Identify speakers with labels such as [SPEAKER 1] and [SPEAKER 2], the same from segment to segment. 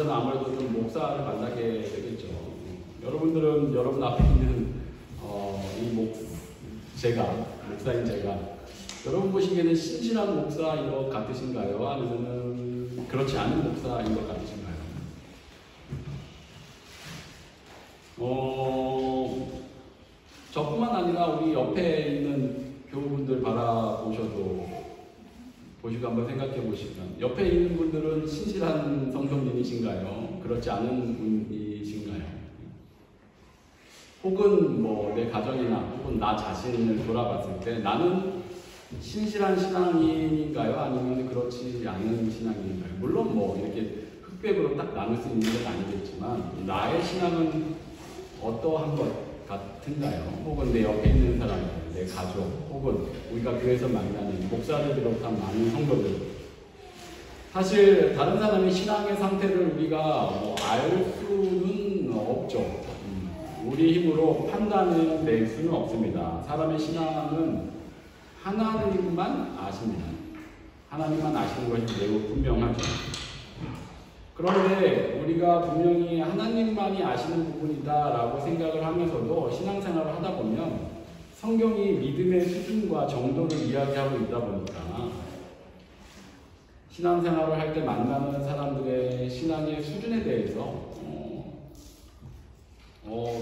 [SPEAKER 1] 위해서는 아무래도 좀 목사를 만나게 되겠죠. 여러분들은 여러분 앞에 있는 목사인 제가 여러분 보시기에는 신실한 목사인 것 같으신가요? 아니면 그렇지 않은 목사인 것 같으신가요? 저뿐만 아니라 우리 옆에 있는 교우분들 보시고 한번 생각해 보시면 옆에 있는 분들은 신실한 성도님이신가요? 그렇지 않은 분이신가요? 혹은 내 가정이나 혹은 나 자신을 돌아봤을 때 나는 신실한 신앙인인가요? 아니면 그렇지 않은 신앙인인가요? 물론 이렇게 흑백으로 딱 나눌 수 있는 건 아니겠지만 나의 신앙은 어떠한 것 같은가요? 혹은 내 옆에 있는 사람들, 내 가족, 혹은 우리가 교회에서 만나는 목사를 비롯한 많은 성도들, 사실 다른 사람의 신앙의 상태를 우리가 알 수는 없죠. 우리 힘으로 판단을 낼 수는 없습니다. 사람의 신앙은 하나님만 아십니다. 하나님만 아시는 것이 매우 분명하죠. 그런데 우리가 분명히 하나님만이 아시는 부분이다라고 생각을 하면서도 신앙생활을 하다 보면 성경이 믿음의 수준과 정도를 이야기하고 있다 보니까 신앙생활을 할 때 만나는 사람들의 신앙의 수준에 대해서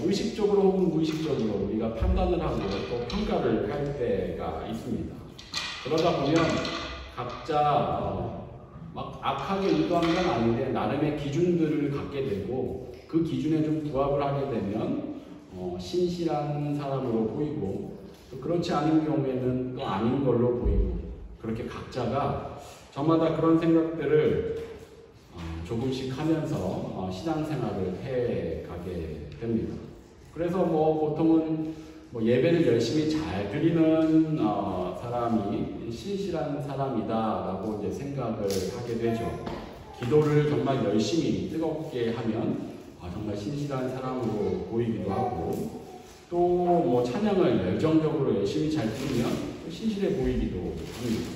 [SPEAKER 1] 의식적으로 혹은 무의식적으로 우리가 판단을 하고 또 평가를 할 때가 있습니다. 그러다 보면 각자 막 악하게 의도한 건 아닌데 나름의 기준들을 갖게 되고 그 기준에 좀 부합을 하게 되면 신실한 사람으로 보이고 또 그렇지 않은 경우에는 또 아닌 걸로 보이고 그렇게 각자가 저마다 그런 생각들을 조금씩 하면서 신앙생활을 해가게 됩니다. 그래서 보통은 예배를 열심히 잘 드리는 사람이 신실한 사람이다라고 이제 생각을 하게 되죠. 기도를 정말 열심히 뜨겁게 하면 정말 신실한 사람으로 보이기도 하고 또 찬양을 열정적으로 열심히 잘 드리면 신실해 보이기도 합니다.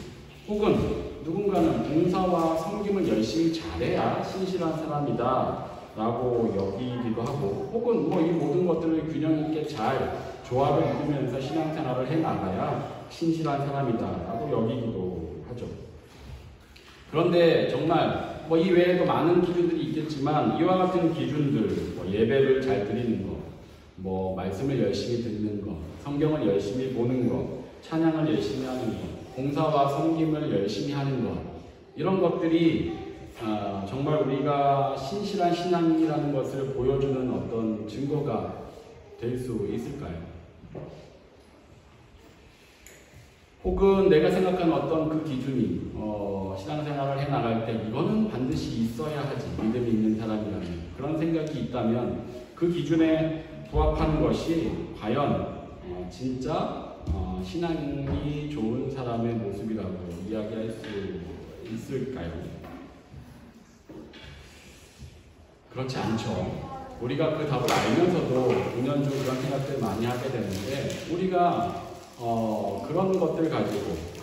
[SPEAKER 1] 혹은 누군가는 봉사와 섬김을 열심히 잘해야 신실한 사람이다 라고 여기기도 하고 혹은 이 모든 것들을 균형 있게 잘 조화를 이루면서 신앙생활을 해나가야 신실한 사람이다 라고 여기기도 하죠. 그런데 정말 이 외에도 많은 기준들이 있겠지만 이와 같은 기준들, 예배를 잘 드리는 것, 말씀을 열심히 듣는 것, 성경을 열심히 보는 것, 찬양을 열심히 하는 것, 봉사와 섬김을 열심히 하는 것, 이런 것들이 정말 우리가 신실한 신앙이라는 것을 보여주는 어떤 증거가 될 수 있을까요? 혹은 내가 생각하는 어떤 그 기준이 신앙생활을 해나갈 때 이거는 반드시 있어야 하지, 믿음이 있는 사람이라면 그런 생각이 있다면 그 기준에 부합하는 것이 과연 진짜 신앙이 좋은 사람의 모습이라고 이야기할 수 있을까요? 그렇지 않죠. 우리가 그 답을 알면서도 은연중 그런 생각들을 많이 하게 되는데 우리가 그런 것들 가지고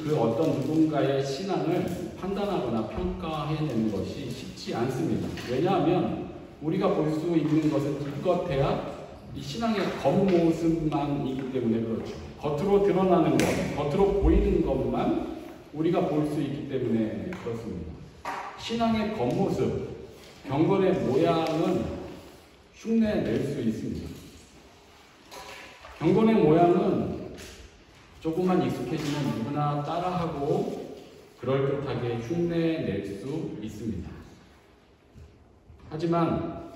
[SPEAKER 1] 그 어떤 누군가의 신앙을 판단하거나 평가해내는 것이 쉽지 않습니다. 왜냐하면 우리가 볼 수 있는 것은 기껏해야 이 신앙의 겉모습만이기 때문에 그렇죠. 겉으로 드러나는 것, 겉으로 보이는 것만 우리가 볼 수 있기 때문에 그렇습니다. 신앙의 겉모습, 경건의 모양은 흉내낼 수 있습니다. 경건의 모양은 조금만 익숙해지면 누구나 따라하고 그럴듯하게 흉내낼 수 있습니다. 하지만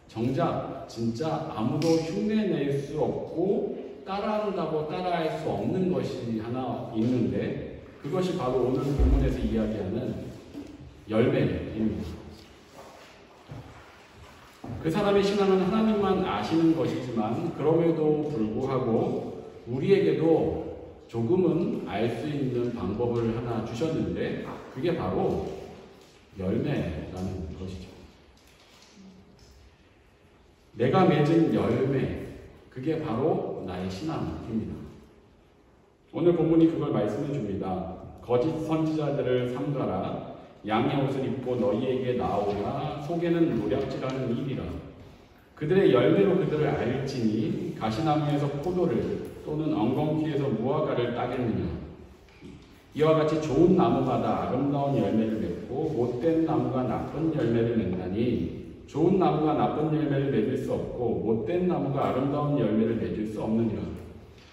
[SPEAKER 1] 정작 진짜 아무도 흉내낼 수 없고 따라한다고 따라할 수 없는 것이 하나 있는데 그것이 바로 오늘 본문에서 이야기하는 열매입니다. 그 사람의 신앙은 하나님만 아시는 것이지만 그럼에도 불구하고 우리에게도 조금은 알 수 있는 방법을 하나 주셨는데 그게 바로 열매라는 것이죠. 내가 맺은 열매, 그게 바로 나의 신앙입니다. 오늘 본문이 그걸 말씀해 줍니다. 거짓 선지자들을 삼가라. 양의 옷을 입고 너희에게 나오나 속에는 노략질하는 입이라. 그들의 열매로 그들을 알지니 가시나무에서 포도를 또는 엉겅퀴에서 무화과를 따겠느냐. 이와 같이 좋은 나무마다 아름다운 열매를 맺고 못된 나무가 나쁜 열매를 맺나니 좋은 나무가 나쁜 열매를 맺을 수 없고 못된 나무가 아름다운 열매를 맺을 수 없느니라.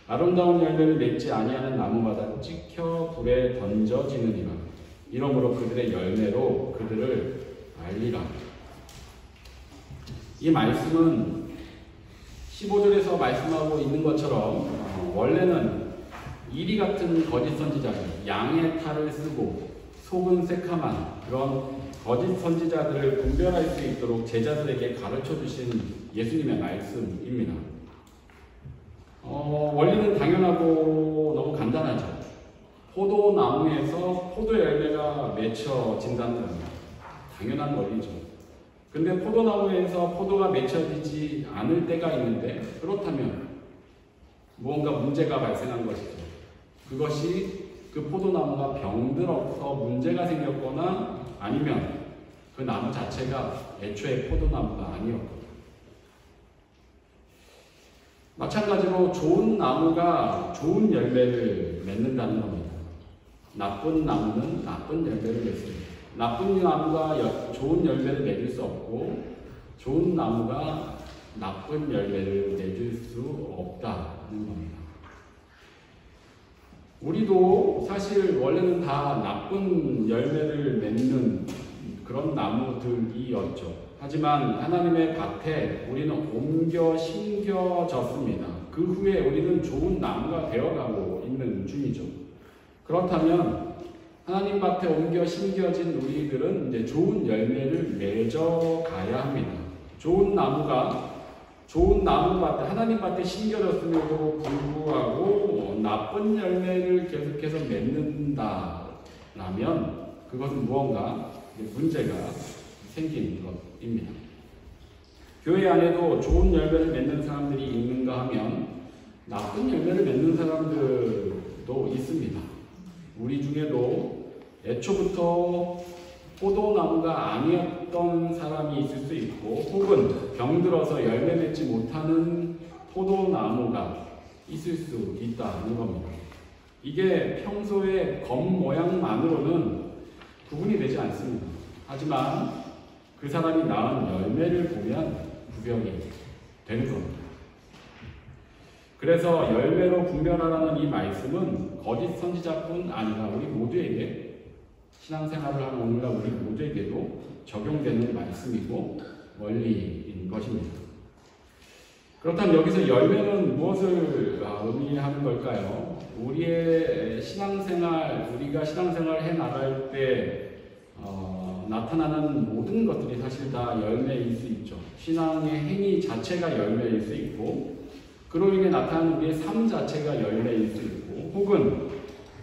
[SPEAKER 1] 아름다운 열매를 맺지 아니하는 나무마다 찍혀 불에 던져지느니라. 이러므로 그들의 열매로 그들을 알리라. 이 말씀은 15절에서 말씀하고 있는 것처럼 원래는 이리 같은 거짓 선지자들, 양의 탈을 쓰고 속은 새카만 그런 거짓 선지자들을 분별할 수 있도록 제자들에게 가르쳐 주신 예수님의 말씀입니다. 원리는 당연하고 너무 간단하죠. 포도나무에서 포도 열매가 맺혀진다는 겁니다. 당연한 원리죠. 근데 포도나무에서 포도가 맺혀지지 않을 때가 있는데 그렇다면 무언가 문제가 발생한 것이죠. 그것이 그 포도나무가 병들어서 문제가 생겼거나 아니면 그 나무 자체가 애초에 포도나무가 아니었거나. 마찬가지로 좋은 나무가 좋은 열매를 맺는다는 겁니다. 나쁜 나무는 나쁜 열매를 맺습니다. 나쁜 나무가 좋은 열매를 맺을 수 없고 좋은 나무가 나쁜 열매를 맺을 수 없다는 겁니다. 우리도 사실 원래는 다 나쁜 열매를 맺는 그런 나무들이었죠. 하지만 하나님의 밭에 우리는 옮겨 심겨졌습니다. 그 후에 우리는 좋은 나무가 되어가고 있는 중이죠. 그렇다면 하나님 밭에 옮겨 심겨진 우리들은 이제 좋은 열매를 맺어가야 합니다. 좋은 나무가 좋은 나무밭에 하나님 밭에 심겨졌음에도 불구하고 나쁜 열매를 계속해서 맺는다라면 그것은 무언가 문제가 생기는 것입니다. 교회 안에도 좋은 열매를 맺는 사람들이 있는가 하면 나쁜 열매를 맺는 사람들도 있습니다. 우리 중에도 애초부터 포도나무가 아니었던 사람이 있을 수 있고 혹은 병들어서 열매 맺지 못하는 포도나무가 있을 수 있다는 겁니다. 이게 평소의 겉모양만으로는 구분이 되지 않습니다. 하지만 그 사람이 낳은 열매를 보면 구별이 되는 겁니다. 그래서 열매로 분별하라는 이 말씀은 거짓 선지자뿐 아니라 우리 모두에게 신앙생활을 하는 오늘날 우리 모두에게도 적용되는 말씀이고 원리인 것입니다. 그렇다면 여기서 열매는 무엇을 의미하는 걸까요? 우리의 신앙생활, 우리가 신앙생활을 해 나갈 때 나타나는 모든 것들이 사실 다 열매일 수 있죠. 신앙의 행위 자체가 열매일 수 있고 그로 인해 나타나는 우리의 삶 자체가 열매일 수 있고 혹은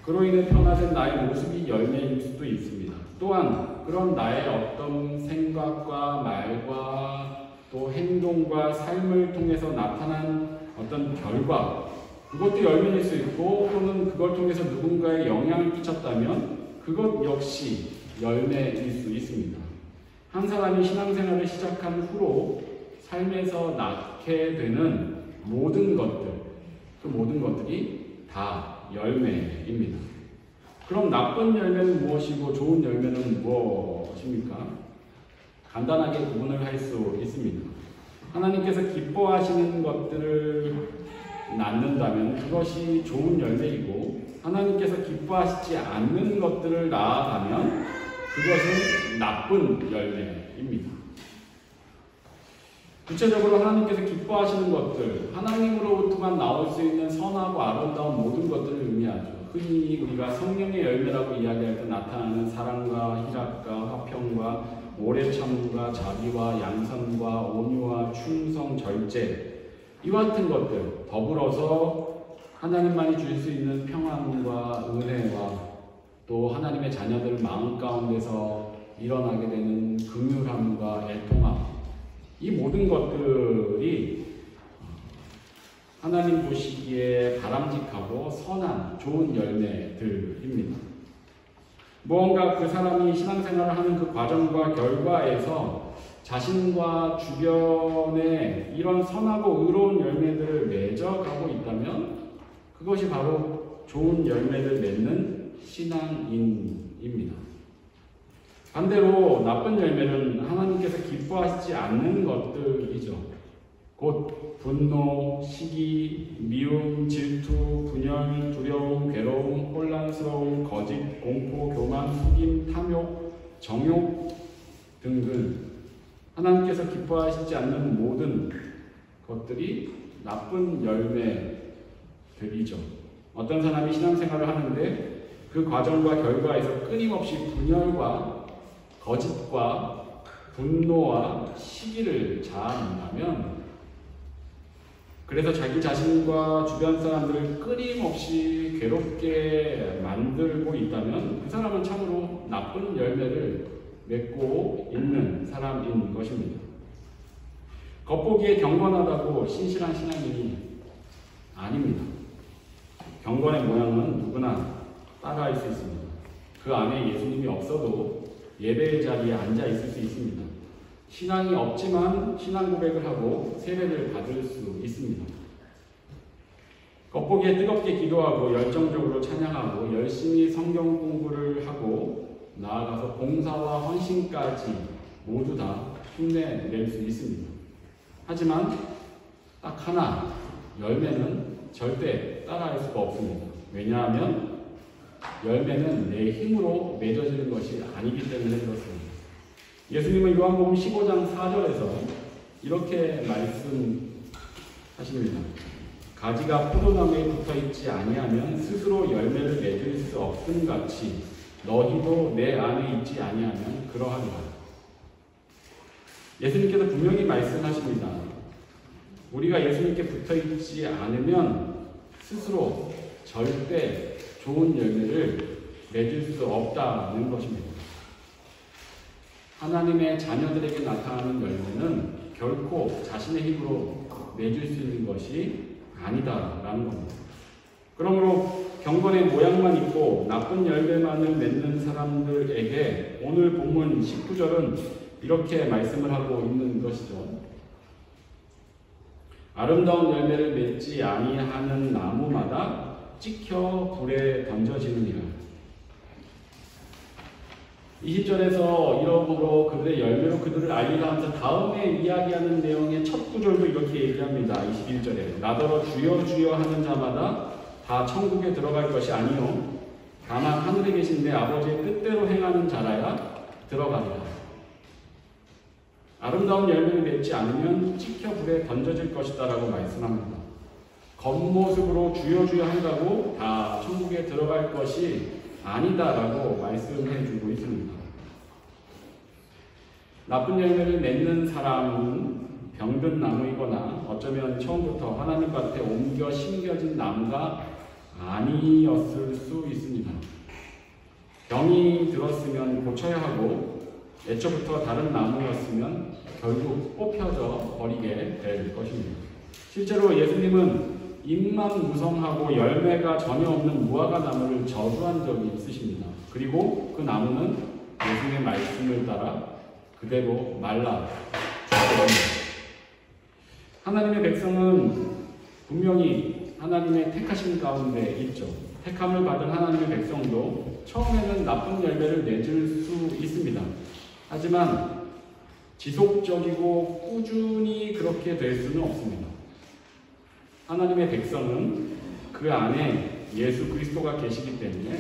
[SPEAKER 1] 그로 인해 변화된 나의 모습이 열매일 수도 있습니다. 또한 그런 나의 어떤 생각과 말과 또 행동과 삶을 통해서 나타난 어떤 결과 그것도 열매일 수 있고 또는 그걸 통해서 누군가에 영향을 끼쳤다면 그것 역시 열매일 수 있습니다. 한 사람이 신앙생활을 시작한 후로 삶에서 낳게 되는 모든 것들, 그 모든 것들이 다 열매입니다. 그럼 나쁜 열매는 무엇이고 좋은 열매는 무엇입니까? 간단하게 구분을 할 수 있습니다. 하나님께서 기뻐하시는 것들을 낳는다면 그것이 좋은 열매이고 하나님께서 기뻐하시지 않는 것들을 낳아가면 그것은 나쁜 열매입니다. 구체적으로 하나님께서 기뻐하시는 것들, 하나님으로부터만 나올 수 있는 선하고 아름다운 모든 것들을 의미하죠. 흔히 우리가 성령의 열매라고 이야기할 때 나타나는 사랑과 희락과 화평과 오래 참음과 자비와 양선과 온유와 충성, 절제 이와 같은 것들 더불어서 하나님만이 줄 수 있는 평안과 은혜와 또 하나님의 자녀들 마음 가운데서 일어나게 되는 긍휼함과 애통함 이 모든 것들이 하나님 보시기에 바람직하고 선한 좋은 열매들입니다. 무언가 그 사람이 신앙생활을 하는 그 과정과 결과에서 자신과 주변에 이런 선하고 의로운 열매들을 맺어가고 있다면 그것이 바로 좋은 열매를 맺는 신앙인입니다. 반대로 나쁜 열매는 하나님께서 기뻐하시지 않는 것들이죠. 곧 분노, 시기, 미움, 질투, 분열, 두려움, 괴로움, 혼란스러움, 거짓, 공포, 교만, 속임, 탐욕, 정욕 등등 하나님께서 기뻐하시지 않는 모든 것들이 나쁜 열매들이죠. 어떤 사람이 신앙생활을 하는데 그 과정과 결과에서 끊임없이 분열과 거짓과 분노와 시기를 자아낸다면, 그래서 자기 자신과 주변 사람들을 끊임없이 괴롭게 만들고 있다면 그 사람은 참으로 나쁜 열매를 맺고 있는 사람인 것입니다. 겉보기에 경건하다고 신실한 신앙인이 아닙니다. 경건의 모양은 누구나 따라할 수 있습니다. 그 안에 예수님이 없어도 예배의 자리에 앉아 있을 수 있습니다. 신앙이 없지만 신앙 고백을 하고 세례를 받을 수 있습니다. 겉보기에 뜨겁게 기도하고 열정적으로 찬양하고 열심히 성경 공부를 하고 나아가서 봉사와 헌신까지 모두 다 흉내낼 수 있습니다. 하지만 딱 하나, 열매는 절대 따라할 수가 없습니다. 왜냐하면 열매는 내 힘으로 맺어지는 것이 아니기 때문에 그렇습니다. 예수님은 요한복음 15장 4절에서 이렇게 말씀하십니다. 가지가 포도나무에 붙어있지 아니하면 스스로 열매를 맺을 수 없음 같이 너희도 내 안에 있지 아니하면 그러하리라. 예수님께서 분명히 말씀하십니다. 우리가 예수님께 붙어있지 않으면 스스로 절대 좋은 열매를 맺을 수 없다는 것입니다. 하나님의 자녀들에게 나타나는 열매는 결코 자신의 힘으로 맺을 수 있는 것이 아니다라는 겁니다. 그러므로 경건의 모양만 있고 나쁜 열매만을 맺는 사람들에게 오늘 본문 19절은 이렇게 말씀을 하고 있는 것이죠. 아름다운 열매를 맺지 아니하는 나무마다 찍혀 불에 던져지느니라. 20절에서 이러므로 그들의 열매로 그들을 알리라 하면서 다음에 이야기하는 내용의 첫 구절도 이렇게 얘기합니다. 21절에 나더러 주여 주여 하는 자마다 다 천국에 들어갈 것이 아니요 다만 하늘에 계신 내 아버지의 뜻대로 행하는 자라야 들어가리라. 아름다운 열매를 맺지 않으면 찍혀 불에 던져질 것이다 라고 말씀합니다. 겉모습으로 주여 주여 한다고 다 천국에 들어갈 것이 아니다라고 말씀해 주고 있습니다. 나쁜 열매를 맺는 사람은 병든 나무이거나 어쩌면 처음부터 하나님 밭에 옮겨 심겨진 나무가 아니었을 수 있습니다. 병이 들었으면 고쳐야 하고 애초부터 다른 나무였으면 결국 뽑혀져 버리게 될 것입니다. 실제로 예수님은 잎만 무성하고 열매가 전혀 없는 무화과 나무를 저주한 적이 있으십니다. 그리고 그 나무는 예수님의 말씀을 따라 그대로 말라 죽었습니다. 하나님의 백성은 분명히 하나님의 택하신 가운데 있죠. 택함을 받은 하나님의 백성도 처음에는 나쁜 열매를 맺을 수 있습니다. 하지만 지속적이고 꾸준히 그렇게 될 수는 없습니다. 하나님의 백성은 그 안에 예수 그리스도가 계시기 때문에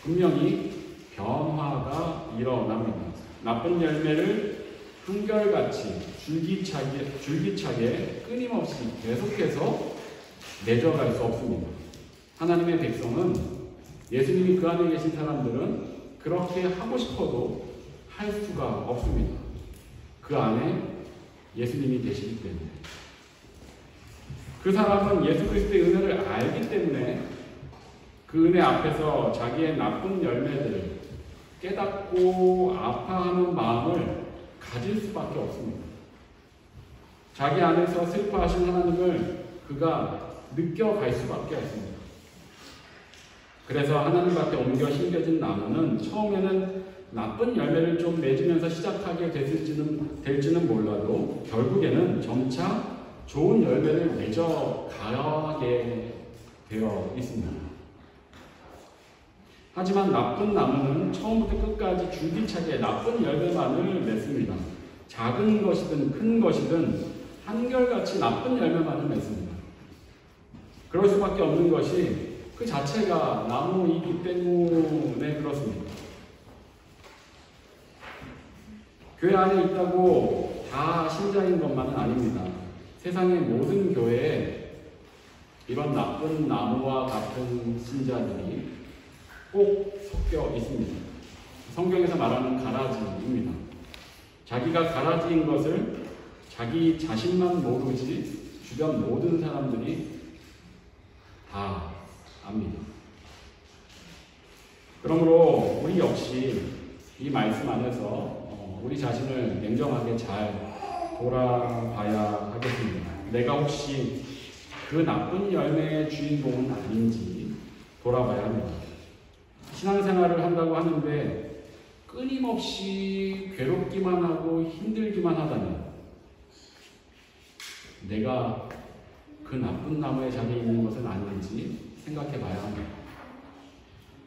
[SPEAKER 1] 분명히 변화가 일어납니다. 나쁜 열매를 한결같이 줄기차게 끊임없이 계속해서 맺어갈 수 없습니다. 하나님의 백성은 예수님이 그 안에 계신 사람들은 그렇게 하고 싶어도 할 수가 없습니다. 그 안에 예수님이 계시기 때문에. 그 사람은 예수 그리스도의 은혜를 알기 때문에 그 은혜 앞에서 자기의 나쁜 열매들을 깨닫고 아파하는 마음을 가질 수밖에 없습니다. 자기 안에서 슬퍼하신 하나님을 그가 느껴갈 수밖에 없습니다. 그래서 하나님 밭에 옮겨 심겨진 나무는 처음에는 나쁜 열매를 좀 맺으면서 시작하게 될지는 몰라도 결국에는 점차 좋은 열매를 맺어가게 되어 있습니다. 하지만 나쁜 나무는 처음부터 끝까지 줄기차게 나쁜 열매만을 맺습니다. 작은 것이든 큰 것이든 한결같이 나쁜 열매만을 맺습니다. 그럴 수밖에 없는 것이 그 자체가 나무이기 때문에 그렇습니다. 교회 안에 있다고 다 신자인 것만은 아닙니다. 세상의 모든 교회에 이런 나쁜 나무와 같은 신자들이 꼭 섞여 있습니다. 성경에서 말하는 가라지입니다. 자기가 가라지인 것을 자기 자신만 모르지 주변 모든 사람들이 다 압니다. 그러므로 우리 역시 이 말씀 안에서 우리 자신을 냉정하게 잘 돌아봐야 하겠습니다. 내가 혹시 그 나쁜 열매의 주인공은 아닌지 돌아봐야 합니다. 신앙생활을 한다고 하는데 끊임없이 괴롭기만 하고 힘들기만 하다면 내가 그 나쁜 나무의 자리에 있는 것은 아닌지 생각해 봐야 합니다.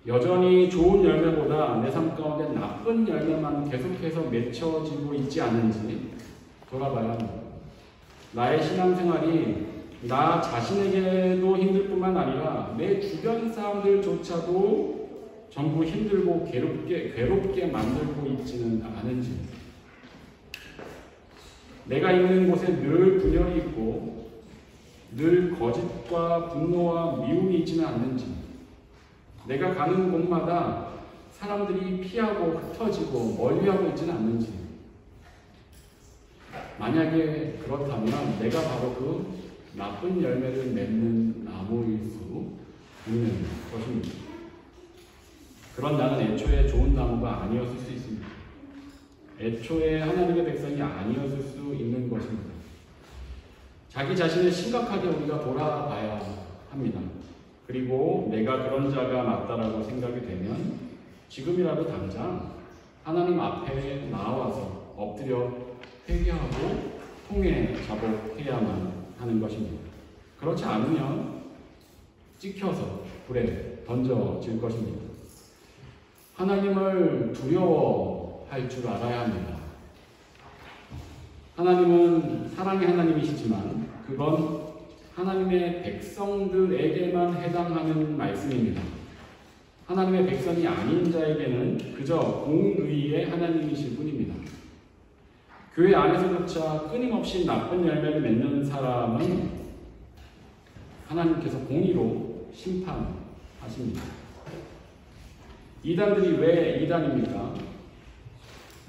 [SPEAKER 1] 여전히 좋은 열매보다 내 삶 가운데 나쁜 열매만 계속해서 맺혀지고 있지 않은지 돌아봐야 합니다. 나의 신앙생활이 나 자신에게도 힘들 뿐만 아니라 내 주변 사람들조차도 전부 힘들고 괴롭게 만들고 있지는 않은지, 내가 있는 곳에 늘 분열이 있고 늘 거짓과 분노와 미움이 있지는 않는지, 내가 가는 곳마다 사람들이 피하고 흩어지고 멀리하고 있지는 않는지, 만약에 그렇다면 내가 바로 그 나쁜 열매를 맺는 나무일 수 있는 것입니다. 그런 나는 애초에 좋은 나무가 아니었을 수 있습니다. 애초에 하나님의 백성이 아니었을 수 있는 것입니다. 자기 자신을 심각하게 우리가 돌아봐야 합니다. 그리고 내가 그런 자가 맞다라고 생각이 되면 지금이라도 당장 하나님 앞에 나와서 엎드려 회개하고 통해 자복해야만 하는 것입니다. 그렇지 않으면 찍혀서 불에 던져질 것입니다. 하나님을 두려워할 줄 알아야 합니다. 하나님은 사랑의 하나님이시지만 그건 하나님의 백성들에게만 해당하는 말씀입니다. 하나님의 백성이 아닌 자에게는 그저 공의의 하나님이실 뿐입니다. 교회 안에서조차 끊임없이 나쁜 열매를 맺는 사람은 하나님께서 공의로 심판하십니다. 이단들이 왜 이단입니까?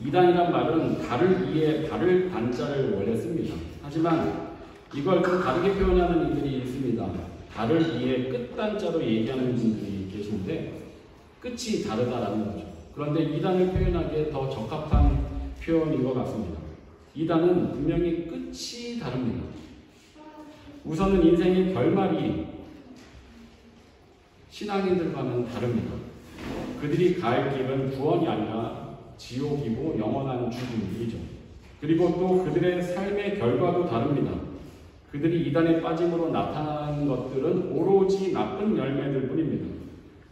[SPEAKER 1] 이단이란 말은 달을 이에 발을 단자를 원래 씁니다. 하지만 이걸 좀 다르게 표현하는 이들이 있습니다. 달을 이에 끝단자로 얘기하는 분들이 계신데 끝이 다르다라는 거죠. 그런데 이단을 표현하기에 더 적합한 표현인 것 같습니다. 이단은 분명히 끝이 다릅니다. 우선은 인생의 결말이 신앙인들과는 다릅니다. 그들이 갈 길은 구원이 아니라 지옥이고 영원한 죽음이죠. 그리고 또 그들의 삶의 결과도 다릅니다. 그들이 이단에 빠짐으로 나타난 것들은 오로지 나쁜 열매들 뿐입니다.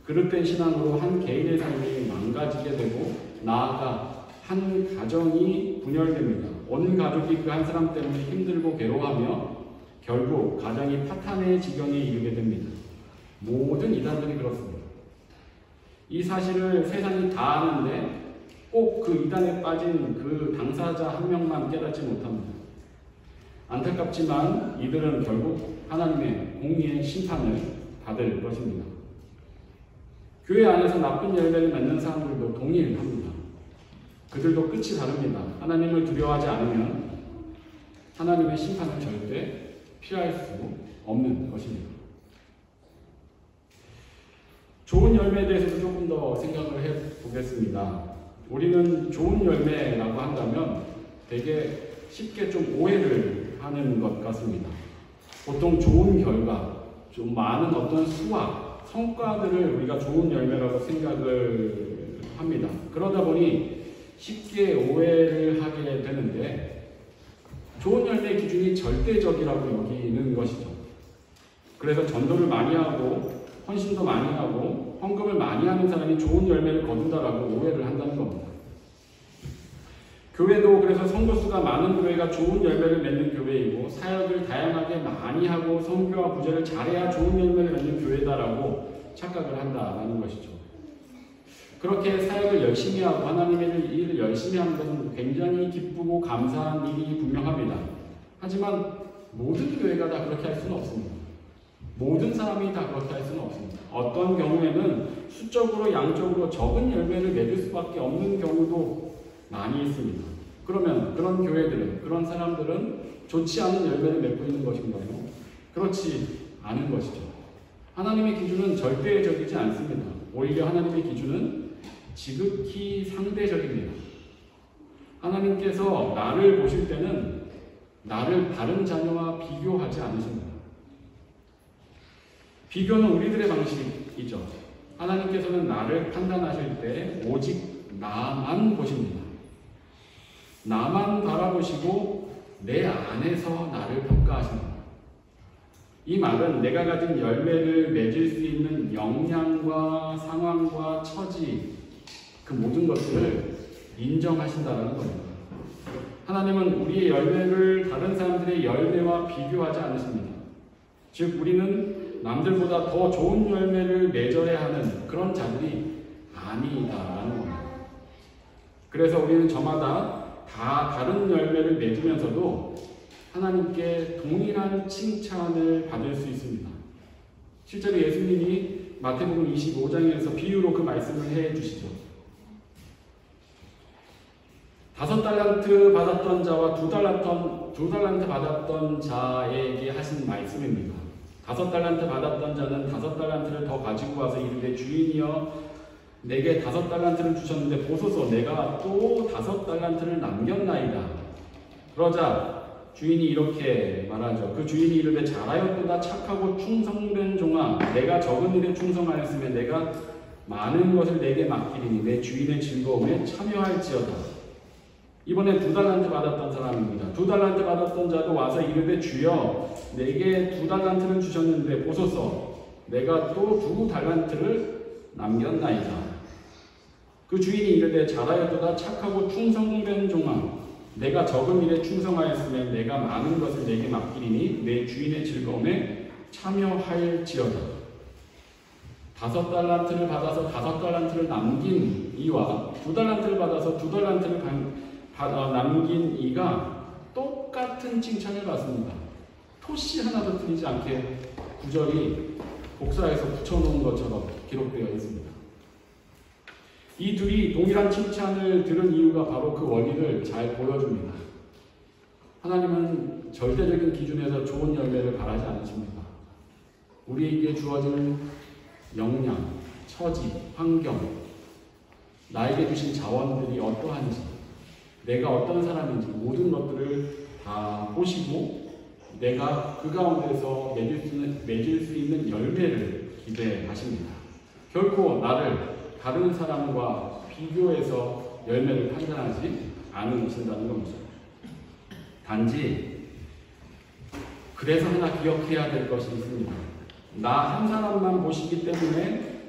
[SPEAKER 1] 그릇된 신앙으로 한 개인의 삶이 망가지게 되고 나아가 한 가정이 분열됩니다. 온 가족이 그 한 사람 때문에 힘들고 괴로워하며 결국 가정이 파탄의 지경에 이르게 됩니다. 모든 이단들이 그렇습니다. 이 사실을 세상이 다 아는데 꼭 그 이단에 빠진 그 당사자 한 명만 깨닫지 못합니다. 안타깝지만 이들은 결국 하나님의 공의의 심판을 받을 것입니다. 교회 안에서 나쁜 열매를 맺는 사람들도 동일합니다. 그들도 끝이 다릅니다. 하나님을 두려워하지 않으면 하나님의 심판을 절대 피할 수 없는 것입니다. 좋은 열매에 대해서도 조금 더 생각을 해보겠습니다. 우리는 좋은 열매라고 한다면 되게 쉽게 좀 오해를 하는 것 같습니다. 보통 좋은 결과, 좀 많은 어떤 수확, 성과들을 우리가 좋은 열매라고 생각을 합니다. 그러다 보니 쉽게 오해를 하게 되는데 좋은 열매 기준이 절대적이라고 여기는 것이죠. 그래서 전도를 많이 하고 헌신도 많이 하고 헌금을 많이 하는 사람이 좋은 열매를 거둔다라고 오해를 한다는 겁니다. 교회도 그래서 성도수가 많은 교회가 좋은 열매를 맺는 교회이고 사역을 다양하게 많이 하고 선교와 부제를 잘해야 좋은 열매를 맺는 교회다라고 착각을 한다는 것이죠. 그렇게 사역을 열심히 하고 하나님의 일을 열심히 하는 것은 굉장히 기쁘고 감사한 일이 분명합니다. 하지만 모든 교회가 다 그렇게 할 수는 없습니다. 모든 사람이 다 그렇게 할 수는 없습니다. 어떤 경우에는 수적으로 양적으로 적은 열매를 맺을 수밖에 없는 경우도 많이 있습니다. 그러면 그런 교회들은, 그런 사람들은 좋지 않은 열매를 맺고 있는 것인가요? 그렇지 않은 것이죠. 하나님의 기준은 절대적이지 않습니다. 오히려 하나님의 기준은 지극히 상대적입니다. 하나님께서 나를 보실 때는 나를 다른 자녀와 비교하지 않으십니다. 비교는 우리들의 방식이죠. 하나님께서는 나를 판단하실 때 오직 나만 보십니다. 나만 바라보시고 내 안에서 나를 평가하십니다. 이 말은 내가 가진 열매를 맺을 수 있는 역량과 상황과 처지, 그 모든 것들을 인정하신다는 겁니다. 하나님은 우리의 열매를 다른 사람들의 열매와 비교하지 않으십니다. 즉 우리는 남들보다 더 좋은 열매를 맺어야 하는 그런 자들이 아니다라는 겁니다. 그래서 우리는 저마다 다 다른 열매를 맺으면서도 하나님께 동일한 칭찬을 받을 수 있습니다. 실제로 예수님이 마태복음 25장에서 비유로 그 말씀을 해 주시죠. 5달란트 받았던 자와 2달란트 받았던 자에게 하신 말씀입니다. 5달란트 받았던 자는 5달란트를 더 가지고 와서 이르되 주인이여 내게 5달란트를 주셨는데 보소서 내가 또 5달란트를 남겼나이다. 그러자 주인이 이렇게 말하죠. 그 주인이 이르되 잘하였도다 착하고 충성된 종아 내가 적은 일에 충성하였으면 내가 많은 것을 내게 맡기리니 내 주인의 즐거움에 참여할지어다. 이번에 2달란트 받았던 사람입니다. 2달란트 받았던 자도 와서 이르되 주여 내게 2달란트를 주셨는데 보소서 내가 또 2달란트를 남겼나이다. 그 주인이 이르되 잘하였도다 착하고 충성된 종아 내가 적은 일에 충성하였으면 내가 많은 것을 내게 맡기리니 내 주인의 즐거움에 참여할지어다. 5달란트를 받아서 5달란트를 남긴 이와 2달란트를 받아서 2달란트를 남긴 이가 똑같은 칭찬을 받습니다. 토시 하나도 틀리지 않게 구절이 복사해서 붙여놓은 것처럼 기록되어 있습니다. 이 둘이 동일한 칭찬을 들은 이유가 바로 그 원인을 잘 보여줍니다. 하나님은 절대적인 기준에서 좋은 열매를 바라지 않으십니다. 우리에게 주어진 역량, 처지, 환경, 나에게 주신 자원들이 어떠한지, 내가 어떤 사람인지 모든 것들을 다 보시고 내가 그 가운데서 맺을 수 있는 열매를 기대하십니다. 결코 나를 다른 사람과 비교해서 열매를 판단하지 않으신다는 겁니다. 단지 그래서 하나 기억해야 될 것이 있습니다. 나 한 사람만 보시기 때문에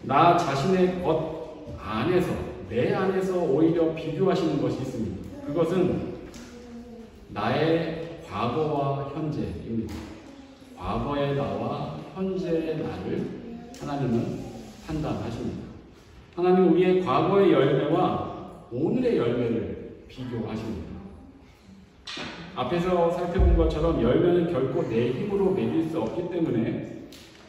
[SPEAKER 1] 나 자신의 것 안에서 내 안에서 오히려 비교하시는 것이 있습니다. 그것은 나의 과거와 현재입니다. 과거의 나와 현재의 나를 하나님은 판단하십니다. 하나님은 우리의 과거의 열매와 오늘의 열매를 비교하십니다. 앞에서 살펴본 것처럼 열매는 결코 내 힘으로 맺을 수 없기 때문에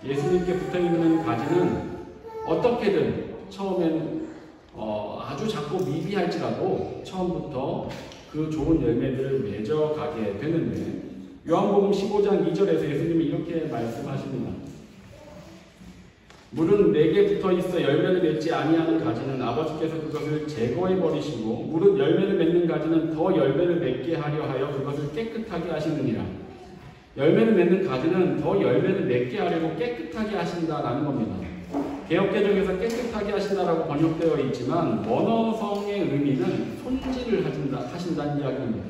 [SPEAKER 1] 예수님께 붙어있는 가지는 어떻게든 처음에는 아주 작고 미비할지라도 처음부터 그 좋은 열매들을 맺어가게 되는데 요한복음 15장 2절에서 예수님이 이렇게 말씀하십니다. 물은 내게 붙어있어 열매를 맺지 아니하는 가지는 아버지께서 그것을 제거해 버리시고 물은 열매를 맺는 가지는 더 열매를 맺게 하려 하여 그것을 깨끗하게 하시느니라. 열매를 맺는 가지는 더 열매를 맺게 하려고 깨끗하게 하신다라는 겁니다. 개역개정에서 깨끗하게 하신다라고 번역되어 있지만 원어성의 의미는 손질을 하신다는 이야기입니다.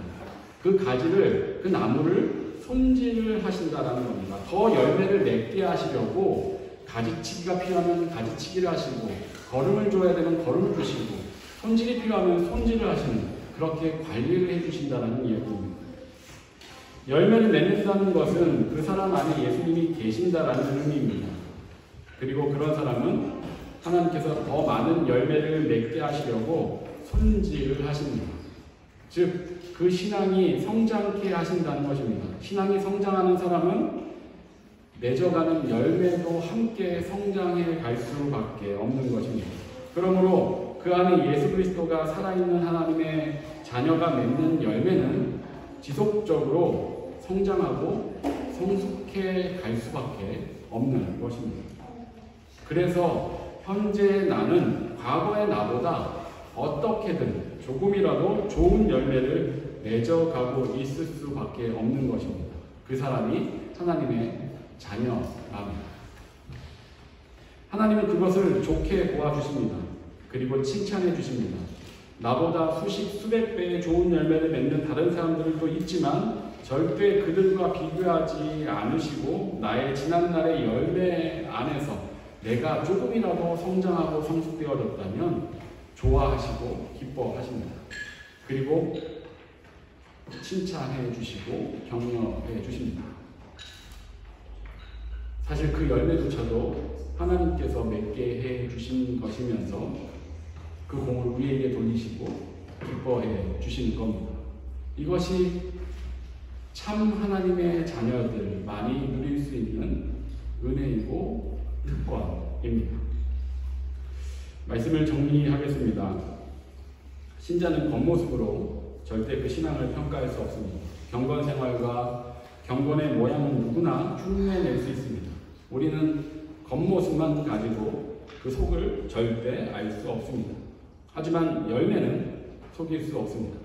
[SPEAKER 1] 그 가지를, 그 나무를 손질을 하신다라는 겁니다. 더 열매를 맺게 하시려고 가지치기가 필요하면 가지치기를 하시고, 거름을 줘야 되면 거름을 주시고, 손질이 필요하면 손질을 하시는, 그렇게 관리를 해주신다는 이야기입니다. 열매를 맺는다는 것은 그 사람 안에 예수님이 계신다라는 의미입니다. 그리고 그런 사람은 하나님께서 더 많은 열매를 맺게 하시려고 손질을 하십니다. 즉, 그 신앙이 성장케 하신다는 것입니다. 신앙이 성장하는 사람은 맺어가는 열매도 함께 성장해 갈 수밖에 없는 것입니다. 그러므로 그 안에 예수 그리스도가 살아있는 하나님의 자녀가 맺는 열매는 지속적으로 성장하고 성숙해 갈 수밖에 없는 것입니다. 그래서 현재 나는 과거의 나보다 어떻게든 조금이라도 좋은 열매를 맺어가고 있을 수밖에 없는 것입니다. 그 사람이 하나님의 자녀랍니다. 하나님은 그것을 좋게 보아주십니다. 그리고 칭찬해 주십니다. 나보다 수백 배의 좋은 열매를 맺는 다른 사람들도 있지만 절대 그들과 비교하지 않으시고 나의 지난날의 열매 안에서 내가 조금이라도 성장하고 성숙되어졌다면 좋아하시고 기뻐하십니다. 그리고 칭찬해 주시고 격려해 주십니다. 사실 그 열매조차도 하나님께서 맺게 해 주신 것이면서 그 공을 우리에게 돌리시고 기뻐해 주시는 겁니다. 이것이 참 하나님의 자녀들만이 누릴 수 있는 은혜이고 특권입니다. 말씀을 정리하겠습니다. 신자는 겉모습으로 절대 그 신앙을 평가할 수 없습니다. 경건 생활과 경건의 모양은 누구나 흉내낼 수 있습니다. 우리는 겉모습만 가지고 그 속을 절대 알 수 없습니다. 하지만 열매는 속일 수 없습니다.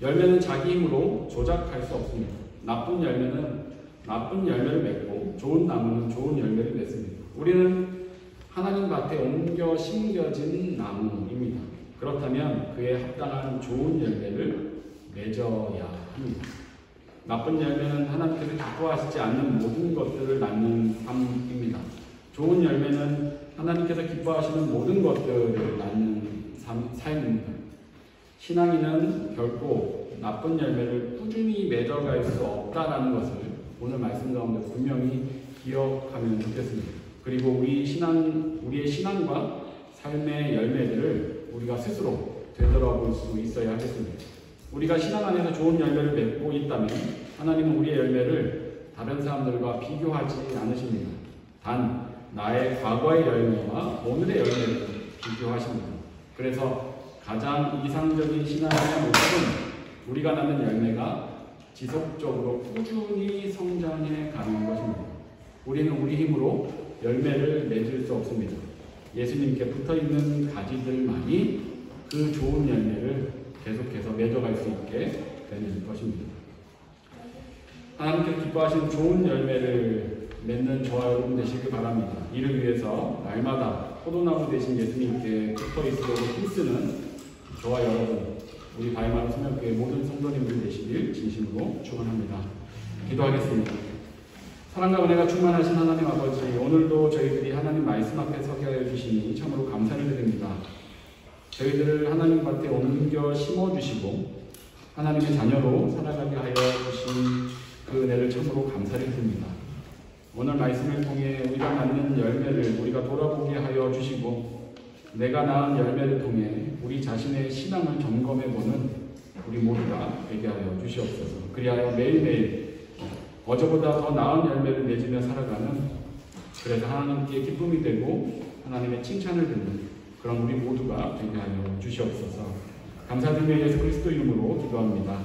[SPEAKER 1] 열매는 자기 힘으로 조작할 수 없습니다. 나쁜 열매는 나쁜 열매를 맺고 좋은 나무는 좋은 열매를 맺습니다. 우리는 하나님 밭에 옮겨 심겨진 나무입니다. 그렇다면 그에 합당한 좋은 열매를 맺어야 합니다. 나쁜 열매는 하나님께서 기뻐하시지 않는 모든 것들을 낳는 삶입니다. 좋은 열매는 하나님께서 기뻐하시는 모든 것들을 낳는 삶입니다. 신앙인은 결코 나쁜 열매를 꾸준히 맺어갈 수 없다는 것을 오늘 말씀 가운데 분명히 기억하면 좋겠습니다. 그리고 우리의 신앙과 삶의 열매들을 우리가 스스로 되돌아볼 수 있어야 하겠습니다. 우리가 신앙 안에서 좋은 열매를 맺고 있다면 하나님은 우리의 열매를 다른 사람들과 비교하지 않으십니다. 단 나의 과거의 열매와 오늘의 열매를 비교하십니다. 그래서 가장 이상적인 신앙의 모습은 우리가 낳는 열매가 지속적으로 꾸준히 성장해 가는 것입니다. 우리는 우리 힘으로 열매를 맺을 수 없습니다. 예수님께 붙어있는 가지들만이 그 좋은 열매를 계속해서 맺어갈 수 있게 되는 것입니다. 하나님께서 기뻐하시는 좋은 열매를 맺는 저와 여러분 되시길 바랍니다. 이를 위해서 날마다 포도나무 대신 예수님께 붙어있으려고 힘쓰는 저와 여러분, 우리 바이마루 소명교회 모든 성도님들 되시길 진심으로 축원합니다. 기도하겠습니다. 사랑과 은혜가 충만하신 하나님 아버지, 오늘도 저희들이 하나님 말씀 앞에 서게 하여 주시니 참으로 감사를 드립니다. 저희들을 하나님 밭에 옮겨 심어주시고 하나님의 자녀로 살아가게 하여 주신 그 은혜를 참으로 감사를 드립니다. 오늘 말씀을 통해 우리가 낳는 열매를 우리가 돌아보게 하여 주시고 내가 낳은 열매를 통해 우리 자신의 신앙을 점검해보는 우리 모두가 되게 하여 주시옵소서. 그리하여 매일매일 어제보다 더 나은 열매를 맺으며 살아가는, 그래서 하나님께 기쁨이 되고 하나님의 칭찬을 듣는 그런 우리 모두가 되게 하여 주시옵소서. 감사드리며 예수 그리스도 이름으로 기도합니다.